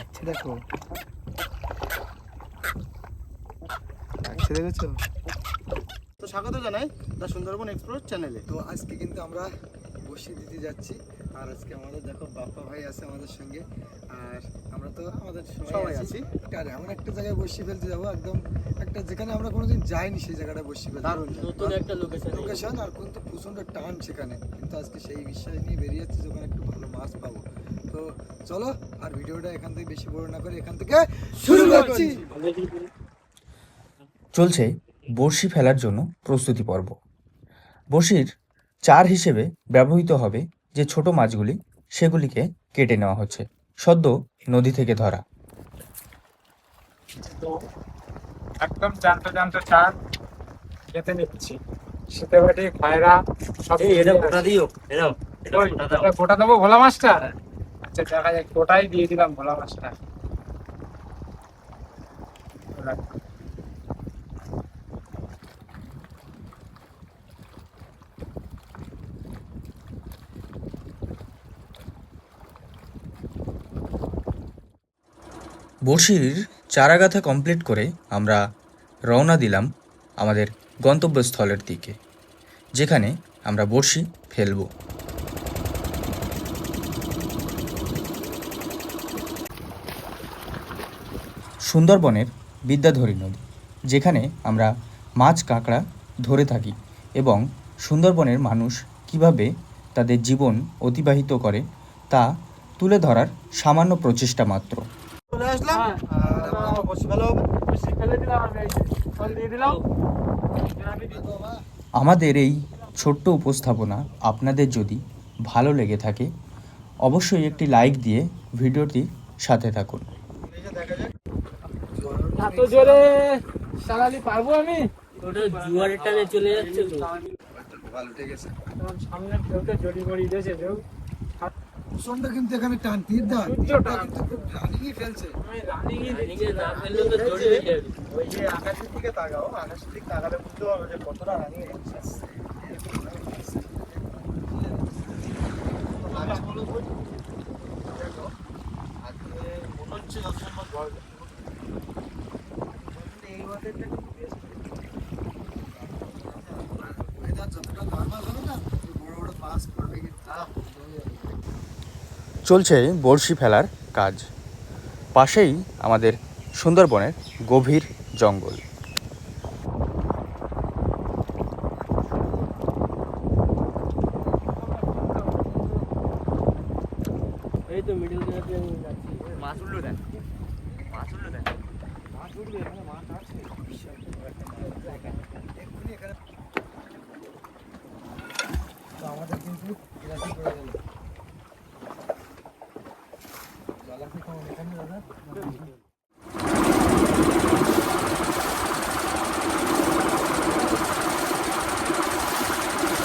আচ্ছা দেখো, আচ্ছা দেখেছো। তো স্বাগত জানাই দ্য সুন্দরবন এক্সপ্লোর চ্যানেলে। তো আজকে কিন্তু আমরা বসি দিতে যাচ্ছি, আর আজকে আমাদের দেখো বাপ্পা ভাই আছে আমাদের সঙ্গে, আর আমরা তো আমাদের সবাই আছি। আর এমন একটা জায়গায় বসি ফেলতে যাবো, একদম একটা যেখানে আমরা কোনোদিন যাইনি সেই জায়গাটা বসি ফেলতে, দারুণ নতুন একটা লোকেশন, আর কিন্তু প্রচণ্ড টান সেখানে। কিন্তু আজকে সেই বিশ্বাস নিয়ে বেরিয়ে যাচ্ছি যে ওখানে একটু ভালো মাছ পাবো। তো চলো, আর ভিডিওটা এখান থেকে বেশি বড় না করে এখান থেকে শুরু করছি। চলছে বড়শি ফেলার জন্য প্রস্তুতি পর্ব। বড়শির চার হিসেবে ব্যবহৃত হবে যে ছোট মাছগুলি, সেগুলিকে কেটে নেওয়া হচ্ছে সদ্য নদী থেকে ধরা। তো একদম জানতে জানতে চার খেতে নিচ্ছি, শীতে বাটি খায়রা সব গোটা দেবো ভোলা মাছটা। আচ্ছা দেখা যাক, গোটাই দিয়ে দিলাম ভোলা মাছটা। বড়শির চারাগাথা কমপ্লিট করে আমরা রওনা দিলাম আমাদের গন্তব্যস্থলের দিকে, যেখানে আমরা বড়শি ফেলব। সুন্দরবনের বিদ্যাধরী নদী, যেখানে আমরা মাছ কাঁকড়া ধরে থাকি এবং সুন্দরবনের মানুষ কিভাবে তাদের জীবন অতিবাহিত করে তা তুলে ধরার সামান্য প্রচেষ্টা মাত্র। চলে আসলাম, আর আমরা বসি ফেলো। ফেলে দিলাম, আমি ফল দিয়ে দিলাম। আমাদের এই ছোট্ট উপস্থাপনা আপনাদের যদি ভালো লেগে থাকে, অবশ্যই একটি লাইক দিয়ে ভিডিওটির সাথে থাকুন। এত জোরে চালালি পারবো আমি? ওটা জুয়ারের টানে চলে যাচ্ছে তো। ভালো ঠিক আছে। সামনে ঢেউতে জড়ি গড়ি দিয়েছে ঢেউ। প্রচন্ড কিন্তু এখানে টান, তীরটা কিন্তু খুব রানিংই ফেলছে। আমি রানিংই রানিংয়ে না ফেললে তো জড়িয়ে যাবে। ওই যে আকাশের দিকে তাকাও, আকাশের দিকে তাকালে বুঝতে পারবে যে কতটা রানিং হচ্ছে। মনে হচ্ছে যত সম্ভব ভয় এই ওয়াটারটা কিন্তু বেস্ট। ওয়েদার যতটা নর্মাল হবে না, বড় বড় মাছ পড়বে কিন্তু। চলছে বড়শি ফেলার কাজ। পাশেই আমাদের সুন্দরবনের গভীর জঙ্গল। এই তো মিডল দিয়ে আমি যাচ্ছি। মাছ উঠলো দেখ, মাছ উঠলো দেখ, মাছ উঠবে, এখানে মাছ আছে। এক্ষুনি এখানে তো আমাদের কিন্তু গ্লাসে পড়ে গেল। জলাশয় কেমন এখানে দাদা?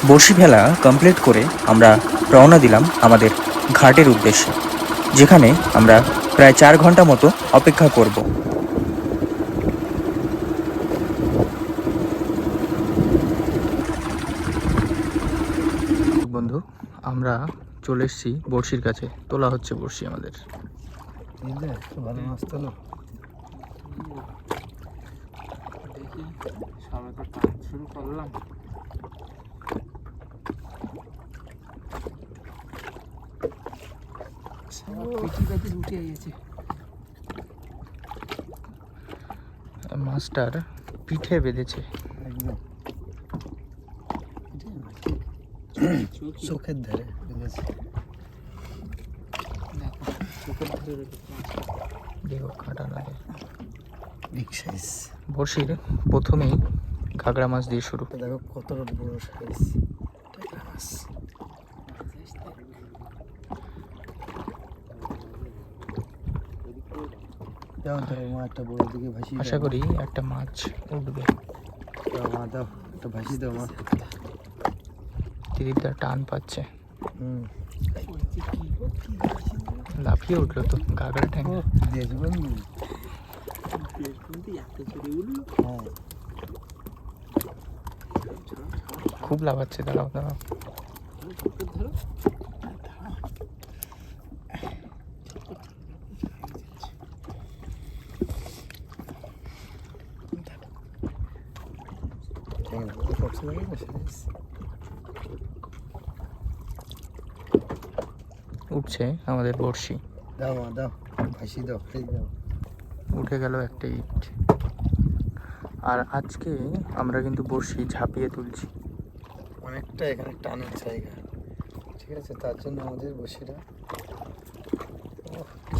বড়শি ফেলা কমপ্লিট করে আমরা রওনা দিলাম আমাদের ঘাটের উদ্দেশ্যে, যেখানে আমরা প্রায় 4 ঘন্টা মতো অপেক্ষা করব। বন্ধু, আমরা চলে এসেছি বড়শির কাছে। তোলা হচ্ছে বড়শি আমাদের। ভালো মাছ তোলো। দেখি সবে তো কাজ শুরু করলাম। উঠে গেছে মাছটার পিঠে বেঁধেছে। একদম চোখের ধারে দেখো কাঁটা লাগে। বিগ সাইজ বড়শির প্রথমেই ঘাগড়া মাছ দিয়ে শুরু। দেখো কতটা বড় সাইজ মাছ। দাও দাও মা, একটা বড় দিকে ভাসি। আশা করি একটা মাছ উঠবে। দাও মা, দাও একটা ভাসি দাও মা। দিদিরটা টান পাচ্ছে। লাফিয়ে উঠলো তো ঘাগড়া ঠ্যাং। দেখবেন খুব লাফাচ্ছে। দাঁড়াও দাঁড়াও, উঠছে আমাদের বড়শি, দাও মা দাও, ভাসি দাও, এই দাও। উঠে গেল একটা ইট। আর আজকে আমরা কিন্তু বড়শি ঝাঁপিয়ে তুলছি। অনেকটা এখানে টানের জায়গা, ঠিক আছে, তার জন্য আমাদের বসিটা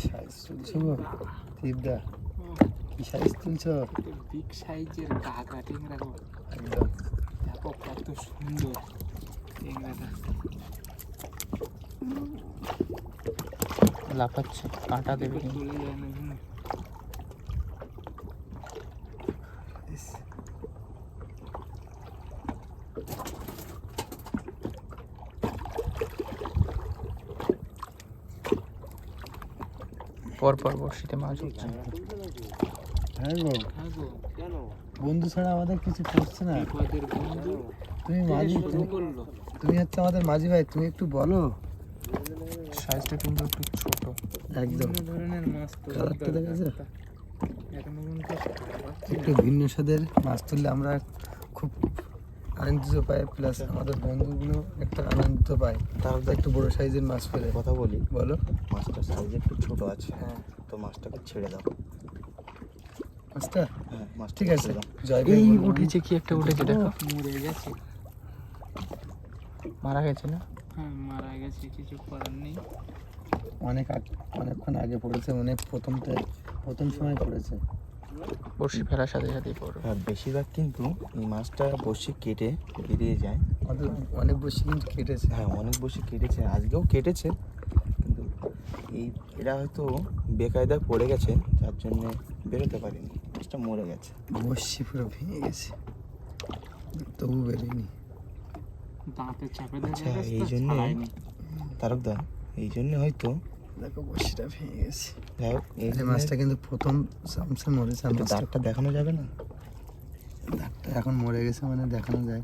সাইজ তুলছো দীপদা, কি সাইজ তুলছো? বিগ সাইজের কাকা টেংরা গো, একদম দেখো কত সুন্দর টেংরাটা। লাফাচ্ছে, কাঁটা দেবে কিন্তু। চলে যায় না এখানে। ইস, পরপর বড়শিতে মাছ উঠছে। হ্যাঁ গো, হ্যাঁ গো, কেন? বন্ধু ছাড়া আমাদের কিছু করছে না। বিপদের বন্ধু তুমি মাঝি, শুরু করলো। তুমি হচ্ছে আমাদের মাঝি ভাই, তুমি একটু বলো। সাইজটা কিন্তু একটু ছোট। একদম বিভিন্ন ধরনের মাছ তো কালারটা দেখেছো? এখনো পর্যন্ত একটু ভিন্ন স্বাদের মাছ তুললে আমরা খুব আনন্দিত পাই, প্লাস আমাদের বন্ধুগুলো একটা আনন্দিত পায়। তাহলে একটু বড় সাইজের মাছ পেলে। কথা বলি, বলো। মাছটার সাইজ একটু ছোট আছে, হ্যাঁ, তো মাছটাকে ছেড়ে দাও। মাছটা হ্যাঁ, মাছটা ঠিক আছে। ছেড়ে দাও। জয় এই ভাই বলুন। উঠেছে, কি একটা উঠেছে দেখো। মরে গেছে। মারা গেছে না? হ্যাঁ, মারা গেছে, কিছু করার নেই। অনেকক্ষণ আগে পড়েছে, মানে প্রথম সময় পড়েছে। বড়শি ফেলার সাথে সাথেই পড়বে। হ্যাঁ, বেশিরভাগ কিন্তু এই মাছটা বসে কেটে বেরিয়ে যায়। আমাদের অনেক বসে কিন্তু কেটেছে। হ্যাঁ, অনেক বসে কেটেছে, আজকেও কেটেছে, কিন্তু এরা হয়তো বেকায়দায় পড়ে গেছে, যার জন্য বেরোতে পারেনি, মাছটা মরে গেছে। বসি পুরো ভেঙে গেছে, তবু বেরোয়নি। দাঁতে চাপে আচ্ছা, ধরে গেছে এই তো জন্যে ছাড়ায়নি। তারকদা, এই জন্য হয়তো, দেখো বসিটা ভেঙে গেছে। যাই হোক, এই এই মাছটা কিন্তু প্রথম চামচে মরেছে। একটু দাঁতটা দেখানো যাবে না? দাঁতটা এখন মরে গেছে, মানে দেখানো যায়।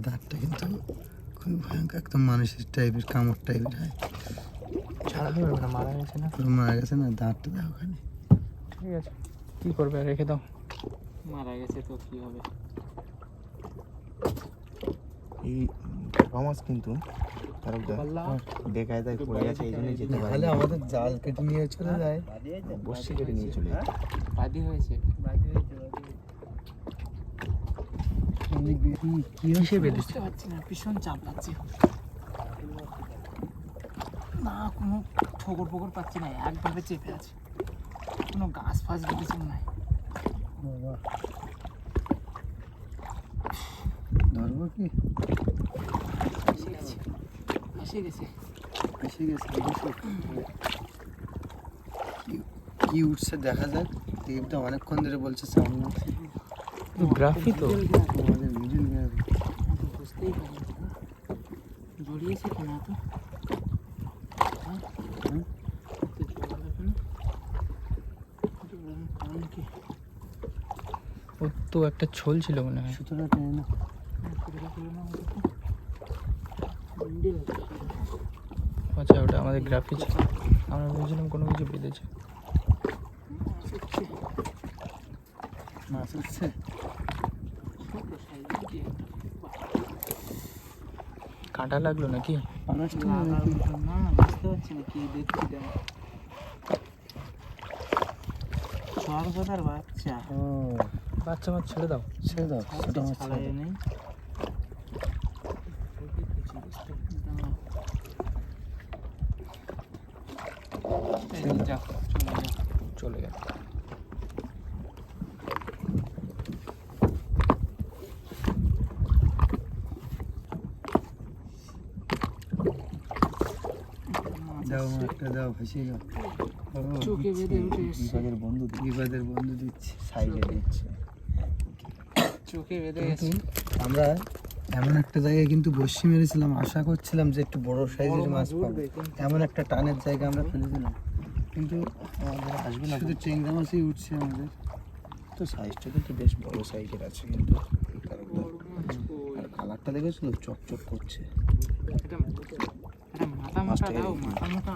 দাঁতটা কিন্তু খুবই ভয়ঙ্কর, একদম মানুষের টাইপের, কামড় টাইপের হয়। ছাড়াতে পারবে না, মারা গেছে না। পুরো মারা গেছে না, দাঁতটা দেখো ওখানে। ঠিক আছে, কি করবে, আর রেখে দাও। মারা গেছে তো কি হবে? এই টোপা মাছ কিন্তু তারকদা বেকায়দায় পড়ে গেছে, এই জন্যই যেতে পারে নাহলে আমাদের জাল কেটে নিয়ে চলে যায়। বসে কেটে নিয়ে চলে যায়। বাদি হয়েছে। কিসে বুঝতে পারছি না, ভীষণ চাপ লাগছে। না, কোনো ঠোকর ফোকর পাচ্ছি না, একভাবে চেপে আছে। কোনো গাছ ফাছ কিছু নাই। বাবা, ধরবো কি? এসে গেছে, এসে গেছে। এসে গেছে, বসো। কি উঠছে দেখা যাক। টিপটা অনেকক্ষণ ধরে বলছে সামনে উঠছে। গ্রাফি তো। আমাদের মিডিল গ্যাপ। তো বুঝতেই পারি না। জড়িয়েছে কেন তো? কারণ কি? ও তো একটা ছোল ছিল মনে হয়। সুতোটা টেনে না। আচ্ছা, ওটা আমাদের গ্রাফি ছিল, আমরা বুঝলাম কোনো কিছু বেঁধেছে। মাছ উঠছে। কাঁটা লাগলো নাকি? পানাসটা না, বুঝতে পারছি না কি দেখছি। সর্বদার বাচ্চা। ও, বাচ্চা মাছ ছেড়ে দাও। ছেড়ে দাও, ছোট মাছ ছেড়ে ছাড়াই দাও। নেই। যাও, চলে গেল। দাও একটা দাও, ভাসিয়ে দাও। চোখে বেঁধে উঠে এসছে। বিভাগের বন্ধু বিবাদের বন্ধু দিচ্ছে। সাইডে দিচ্ছে। চোখে বেঁধে গেছে। আমরা এমন একটা জায়গায় কিন্তু বসি মেরেছিলাম, আশা করছিলাম যে একটু বড় সাইজের মাছ পাবো। এমন একটা টানের জায়গা আমরা ফেলেছিলাম, কিন্তু আমাদের আসবে না, শুধু চেংড়া মাছই উঠছে আমাদের। তো সাইজটা কিন্তু বেশ বড় সাইজের আছে, কিন্তু তারকদা, আর কালারটা দেখেছো তো, চকচক করছে। এটা মাথা মোটা দাও, মাথা মোটা।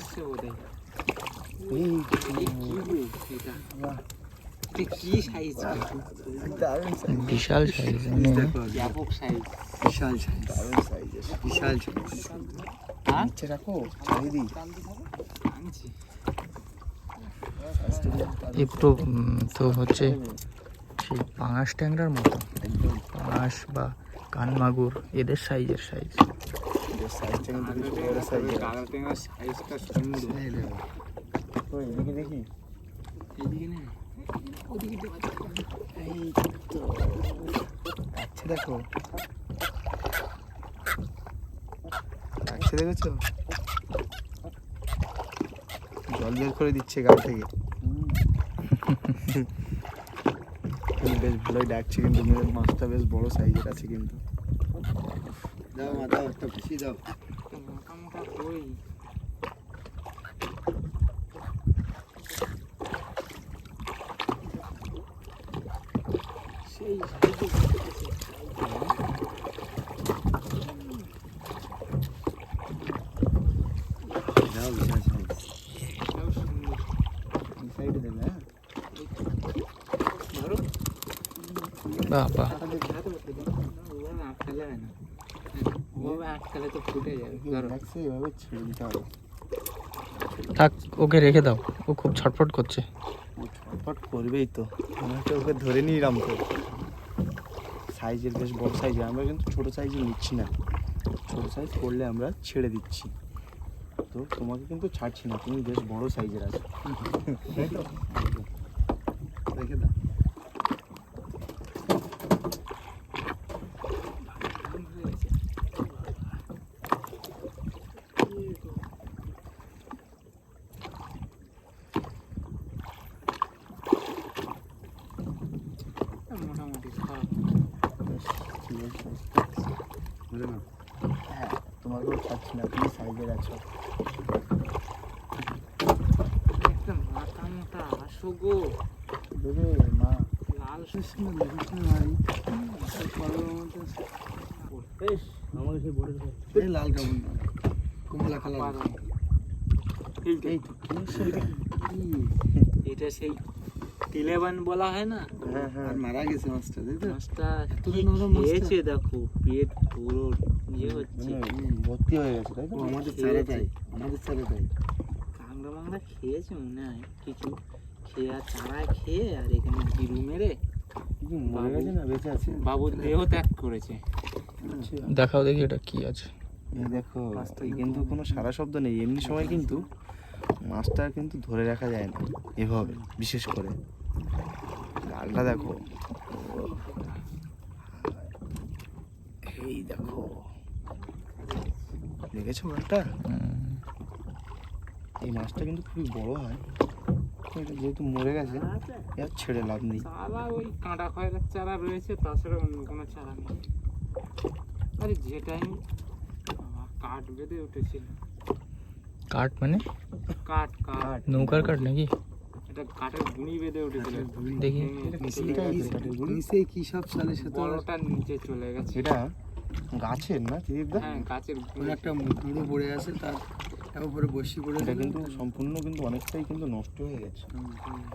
সে বোধহয় এই এই কি গো এটা? কি সাইজ দারুণ সাইজ, বিশাল সাইজ, মানে ব্যাপক সাইজ। বিশাল সাইজ, দারুণ সাইজ, বিশাল সাইজ। হ্যাঁ? নিচে রাখো, ছাড়িয়ে দিই। আনছি। এই পুরো তো হচ্ছে সেই পাঙাশ ট্যাংরার মতো, পাঙাশ বা কানমাগুর এদের সাইজের সাইজ। এদের সাইজটা কিন্তু বেশ বড় সাইজের। কালো টেঙ্গার সাইজটা সুন্দর। ওই এদিকে দেখি, এইদিকে না, ওদিকে দেওয়া যাবে না। এই তো আচ্ছা, দেখো আচ্ছা, দেখেছো জল বের করে দিচ্ছে গাল থেকে। বেশ ভালোই ডাকছে কিন্তু, মাছটা বেশ বড় সাইজের আছে কিন্তু। দাও মা, দাও একটা খুশি দাও। মোটা মোটা কই। সেই সাইজে উঠেছে। দাও বিশাল সাইজ। এটাও সুন্দর। এই সাইডে দেবে, হ্যাঁ ধরো। বাহ বাহ, ওভাবে আটকালে হয় না, ওভাবে আটকালে তো ফুটে যাবে। ধরো। রাখছে, এভাবে ছেড়ে দিতে হবে। থাক, ওকে রেখে দাও, ও খুব ছটফট করছে। ও ছটফট করবেই তো, আমরা তো ওকে ধরে নিলাম তো। সাইজের বেশ বড় সাইজের, আমরা কিন্তু ছোট সাইজের নিচ্ছি না। ছোট সাইজ করলে আমরা ছেড়ে দিচ্ছি, তো তোমাকে কিন্তু ছাড়ছি না, তুমি বেশ বড় সাইজের আছো। তাই তো? রেখে দাও। মোটামুটি খারাপ। বেশ ঠিক আছে, বুঝলে না? হ্যাঁ, তোমাকেও ছাড়ছি না, তুমি সাইজের আছো। একটা মোটা মোটা আসো গো। দেবে মা, লাল কৃষ্ণ দেখিস না ভাই, বেশ আমাকে সেই বড় এই লাল কাপড় না, কমলা কালার। এই তো কি সেটা? এটা সেই তিলেবান বলা হয় না, হ্যাঁ হ্যাঁ, আর মারা গেছে মাছটা, তাই তো? মাছটা এত কি নরম মাছটা? খেয়েছে দেখো, পেট পুরো ইয়ে হচ্ছে। ভর্তি হয়ে গেছে, তাই তো? আমাদের চারাটাই, আমাদের চারাটাই। কাঁকড়া মাংড়া খেয়েছে মনে হয় কিছু, খেয়ে আর চারায় খেয়ে আর এখানে বিরু মেরে কি মরে গেছে না বেঁচে আছে? বাবুর দেহ ত্যাগ করেছে। দেখাও দেখি এটা কি আছে। এই দেখো, মাছটা এই কিন্তু কোনো সারা শব্দ নেই, এমনি সময় কিন্তু মাছটা কিন্তু ধরে রাখা যায় না এভাবে, বিশেষ করে গালটা দেখো। এই দেখো, দেখেছো গালটা? এই মাছটা কিন্তু খুবই বড় হয়, এটা যেহেতু মরে গেছে এর ছেড়ে লাভ নেই। চারা ওই কাঁটা খয়রার চারা রয়েছে, তাছাড়া অন্য কোনো চারা নেই। আরে যে টাইম কাঠ বেঁধে উঠেছিল, কাঠ মানে কাঠ কাঠ নৌকার কাঠ নাকি? এটা কাঠের গুঁড়ি বেঁধে উঠেছিল। দেখি। নিচে কি সব সালের সাথে বড়টা নিচে চলে গেছে। এটা গাছের না দিদিদা? হ্যাঁ, গাছের গুঁড়ি। একটা মুড়ো পড়ে আছে, তার উপরে বসি পড়ে, এটা কিন্তু সম্পূর্ণ কিন্তু অনেকটাই কিন্তু নষ্ট হয়ে গেছে।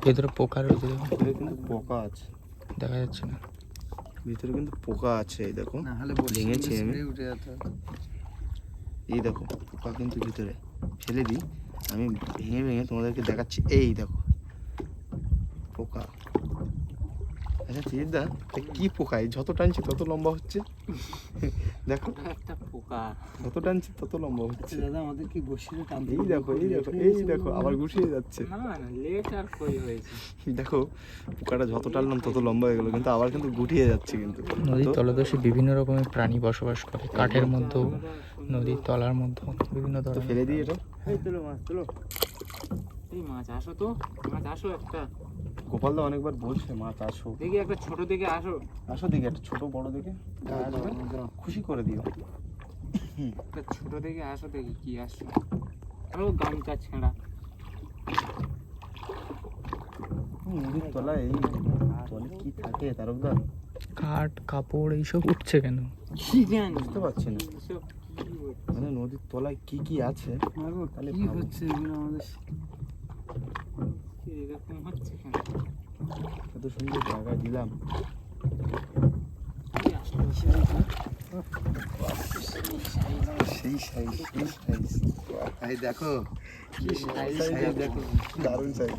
ভেতরে পোকা রয়েছে, দেখো। ভিতরে কিন্তু পোকা আছে, দেখা যাচ্ছে না। ভিতরে কিন্তু পোকা আছে, এই দেখো, ভেঙেছি আমি। এই দেখো পোকা কিন্তু ভিতরে, ফেলে দিই আমি, ভেঙে ভেঙে তোমাদেরকে দেখাচ্ছি। এই দেখো পোকা। আচ্ছা দিদিদা, কি পোকা? এই যত টানছি তত লম্বা হচ্ছে, দেখো একটা পোকা। যত টানছি তত লম্বা হচ্ছে। দাদা আমাদের কি বসিয়ে টানতে? এই দেখো, এই দেখো, এই দেখো, আবার গুছিয়ে যাচ্ছে। না না, লেট আর কই হয়েছে। দেখো পোকাটা যত টানলাম তত লম্বা হয়ে গেলো, কিন্তু আবার কিন্তু গুটিয়ে যাচ্ছে কিন্তু। নদীর তলদেশে বিভিন্ন রকমের প্রাণী বসবাস করে, কাঠের মধ্যেও, নদীর তলার মধ্যেও বিভিন্ন তো ধরনের। ফেলে দিই এটা। এই তোলো মাছ, তোলো। এই মাছ আসো তো, মাছ আসো একটা। গোপালদা অনেকবার বলছে মাছ আসো, দেখি একটা ছোট দেখে আসো। আসো দিকে, একটা ছোট বড় দেখে আসবে, খুশি করে দিও। একটা ছোট দেখে আসো, দেখি কি আসছো। আরো গামছা ছেঁড়া। নদীর তলায় এই তলে কি থাকে তারকদা? কাঠ, কাপড় এইসব উঠছে কেন? কি জানি, বুঝতে পারছি না, এসব কি হচ্ছে? মানে নদীর তলায় কি কি আছে তাহলে কি ভাবো। হচ্ছে এগুলো আমাদের? কি এরকম হচ্ছে কেন? কত সুন্দর জায়গায় দিলাম। সেই সাইজ ভাই দেখো কি সাইজ দেখো, দারুণ সাইজ।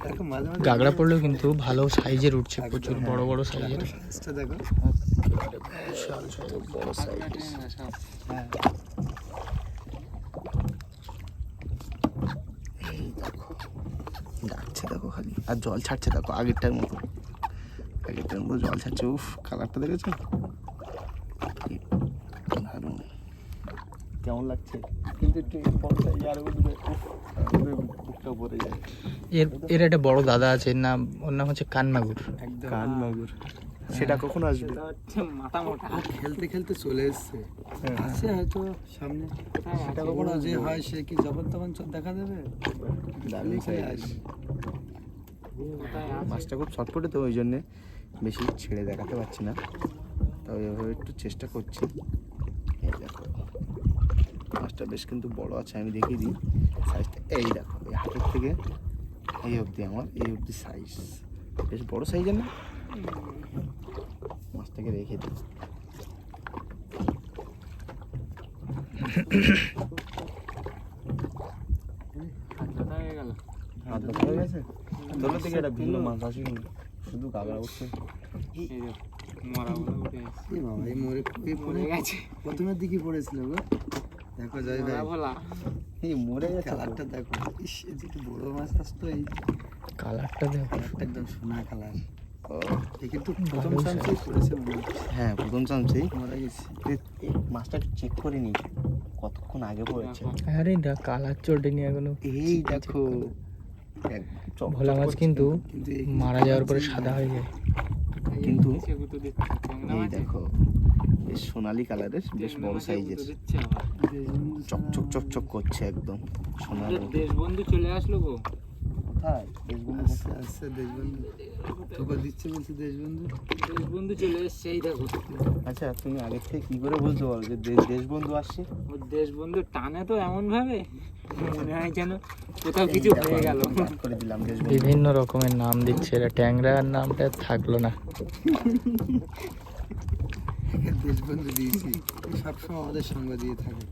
দেখো মাঝে মাঝে গাগড়া পড়লেও কিন্তু ভালো সাইজের উঠছে, প্রচুর বড় বড় সাইজের। সাইজটা দেখো, বড় সাইজ। হ্যাঁ ডাকছে দেখো খালি, আর জল ছাড়ছে দেখো আগেরটার মতো জল ছাড়ছে। উফ, কালারটা দেখেছো দারুণ, কেমন লাগছে? কিন্তু একটু বড় সাইজ আর বুকটা ভরে যায়। এর একটা বড় দাদা আছে, ওর নাম হচ্ছে কানমাগুর। একদম কান মাগুর, সেটা কখন আসবে? সেটা হচ্ছে মাথা মোটা। খেলতে খেলতে চলে এসছে, হ্যাঁ। আছে হয়তো সামনে। কোথায় সেটা আছে? কখনো যে হয় সে কি যখন তখন দেখা দেবে? দারুণ সাইজ। কোথায় আছে? মাছটা খুব ছটফটে তো, ওই জন্যে বেশি ছেড়ে দেখাতে পারছি না, তবে এভাবে একটু চেষ্টা করছি। এই দেখো মাছটা বেশ কিন্তু বড় আছে, আমি দেখিয়ে দিই সাইজটা। এই দেখো এই হাতের থেকে এই অবধি, আমার এই অবধি সাইজ, বেশ বড় সাইজের না? মাছটাকে রেখে দিই। হাত ব্যথা হয়ে গেল। হাত ব্যথা হয়ে গেছে? তোলো থেকে একটা ভিন্ন মাছ আসে, শুধু গাগড়া উঠছে। এই যে মরাগুলো উঠে আসছে। এই বাবা, এই মরে মরে গেছে। প্রথমের দিকে পড়েছিল গো। দেখো জয় ভাই, মরা ভোলা। এই মরে গেছে। কালারটা দেখো, ইস এই যে কি বড় মাছ আসতো, এই কালারটা দেখো, কালারটা একদম সোনা কালার। ও, এই কিন্তু প্রথম চান্সেই পড়েছে মনে হচ্ছে, হ্যাঁ প্রথম চান্সেই। মারা গেছে। এই মাছটা চেক করে নি কতক্ষণ আগে পড়েছে। আরে কালার চোটেনি এখনো। এই দেখো ভোলা মাছ কিন্তু কিন্তু এই মারা যাওয়ার পরে সাদা হয়ে যায়। কিন্তু নিচে গুঁতো দিচ্ছে। ট্যাংরা এই মাছে? দেখো বেশ সোনালি কালারের, বেশ ট্যাংরা বড় মাছে সাইজের, গুঁতো দিচ্ছে আবার। দেশবন্ধু চকচক চকচক করছে একদম সোনালি। আমাদের দেশবন্ধু চলে আসলো গো। কোথায় আচ্ছা আচ্ছা, দেশবন্ধু তোকে দিচ্ছে বলছে দেশবন্ধু। দেশবন্ধু চলে এসছে, এই দেখো। আচ্ছা তুমি আগের থেকে কি করে বুঝতে পারো যে দেশবন্ধু আসছে? ওর দেশবন্ধু টানে তো এমন ভাবে, মনে হয় যেন কোথাও কিছু হয়ে গেল। বাদ করে দিলাম দেশবন্ধু। বিভিন্ন রকমের নাম দিচ্ছে, এরা ট্যাংরার নামটা থাকলো না। দেশবন্ধু দিয়েছি, সবসময় আমাদের সঙ্গ দিয়ে থাকে।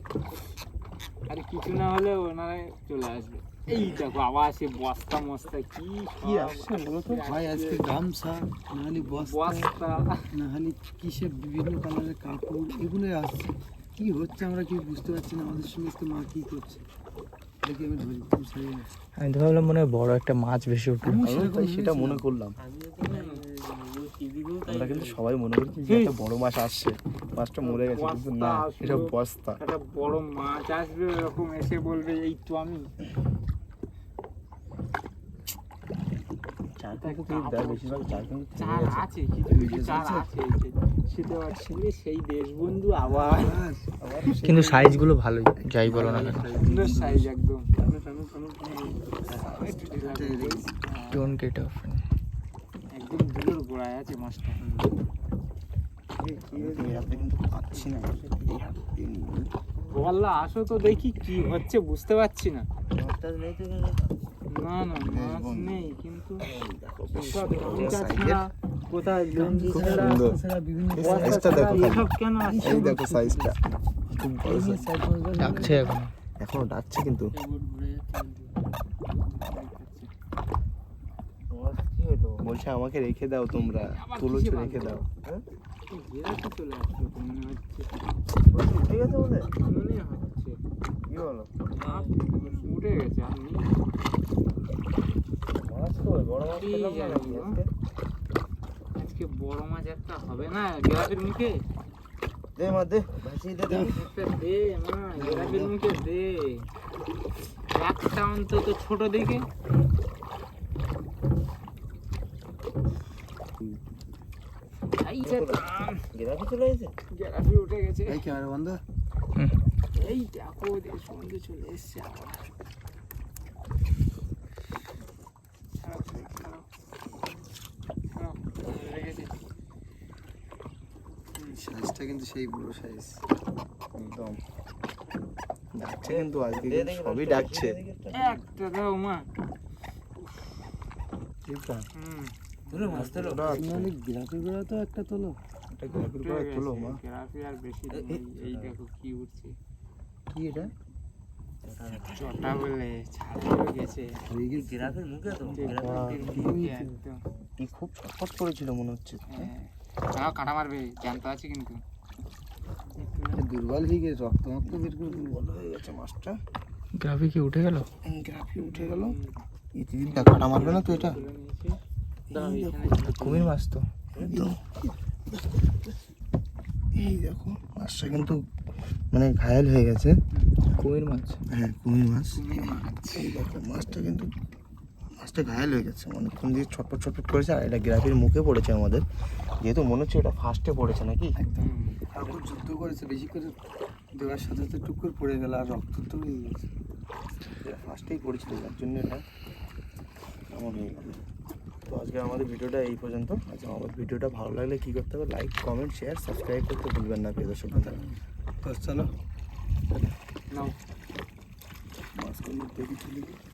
আরে কিছু না হলে ওনারা চলে আসবে। এই দেখো আবার সে বস্তা মস্তা কি কি আসছে বলো তো? ভাই আজকে গামছা, নাহলে বস্তা, বস্তা। নাহলে কিসের বিভিন্ন কালারের কাপড়, এগুলোই আসছে। কি হচ্ছে আমরা কি বুঝতে পারছি না, আমাদের সঙ্গে আজকে মা কি করছে। দেখি আমি ধরি, তুমি সারিয়ে নাও। আমি তো ভাবলাম মনে হয় বড় একটা মাছ ভেসে উঠলো। আমিও তাই সেটা মনে করলাম। আমরা কিন্তু সবাই মনে করছি যে একটা বড় মাছ আসছে, মাছটা মরে গেছে, কিন্তু না, এটা বস্তা। একটা বড় মাছ আসবে এরকম এসে বলবে এই তো আমি। চার কিন্তু দেয়, বেশিরভাগ চার কিন্তু থেকে চার গেছে। আছে, কিছু কিছু চার আছে। সেটা আসলে সেই দেশবন্ধু আবার কিন্তু সাইজগুলো ভালোই, যাই বলো না কেন। সুন্দর সাইজ একদম। Don't get of. একদম দুলোর গোড়ায় আছে মাছটা। এই হাতে কিন্তু পাচ্ছি না, এই হাত দিয়ে নিয়ে। বল্লা আসো তো দেখি কি হচ্ছে, বুঝতে পারছি না। না না মাছ নেই, কিন্তু সব গামছা ছাড়া, কোথায় লুঙ্গি খুব ছাড়া, সুন্দর। বিভিন্ন এই বস্তা সাইজটা ছাড়া, দেখো খালি। এসব কেন আসছে? এই দেখো সাইজটা, খুব বড় সাইজ। ডাকছে এখন। এখনো ডাকছে কিন্তু। বলছে আমাকে রেখে দাও, তোমরা তুলোছো রেখে দাও। এরা তো চলে আসলো তো মনে হচ্ছে, ঠিক আছে বলে মনে হচ্ছে কি হলো? মাছ উঠে গেছে। আর নেই। মাছ তো বড় মাছ কি পেলাম না জানি নাকি গো। আজকে? আজকে বড় মাছ একটা হবে না গ্রাফের মুখে? দে মা দে, ভাসিয়ে দে। একটা দে মা, গ্রাফের মুখে দে একটা অন্তত ছোট দেখে। এই যে টান, গেরাপি চলে গেছে। গ্রাফি উঠে গেছে। এই ক্যামেরা বন্ধ। এই দেখো দেশবন্ধু চলে এসছে আবার। ছাড়াও, ছাড়াও, ছাড়াও, উঠে গেছে। সাইজটা কিন্তু সেই বড় সাইজ। একদম ডাকছে কিন্তু, আজকে কিন্তু সবই ডাকছে। একটা দাও মা। টিপটা হুম নাহলে গ্রাফের গোড়া তো একটা তোলো, একটা গ্রাফের গোড়া তোলো মা। গ্রাফি আর বেশি এই- নেই। এই দেখো কি উঠছে, কি এটা? চটা বলে ছাড়িয়ে গেছে হয়ে গেছে। জিরাফের মুখে তো একদম। কি খুব ছটফট করেছিল মনে হচ্ছে। হ্যাঁ কাটা মারবে, জ্যান্ত আছে কিন্তু। দুর্বল হয়ে গেছে, রক্ত মক্ত বের করে দুর্বল হয়ে গেছে মাছটা। গ্রাফি কি উঠে গেল? গ্রাফি উঠে গেল। ইতিদিনটা কাটা মারবে না তো এটা? কুমির মাছ তো। এই দেখো মাছটা কিন্তু মানে ঘায়াল হয়ে গেছে। কুমির মাছ। হ্যাঁ কুমির মাছ। এই দেখো মাছটা কিন্তু মাছটা ঘায়াল হয়ে গেছে, অনেকক্ষণ দিয়ে ছটপট ছটপট করেছে। আর এটা গ্রাফির মুখে পড়েছে আমাদের, যেহেতু মনে হচ্ছে এটা ফার্স্টে পড়েছে নাকি। একদম। আর খুব যুদ্ধ করেছে, বেশি করে দেওয়ার সাথে সাথে টুক করে পড়ে গেল আর রক্ত তো হয়ে গেছে। ফার্স্টেই পড়েছিল যার জন্য এটা এমন হয়ে গেল। তো আজকে আমাদের ভিডিওটা এই পর্যন্ত। আচ্ছা আমাদের ভিডিওটা ভালো লাগলে কী করতে হবে? লাইক, কমেন্ট, শেয়ার, সাবস্ক্রাইব করতে ভুলবেন না প্রিয় দর্শক বন্ধুরা। তো চলো নাও মাছগুলো দেখি চলে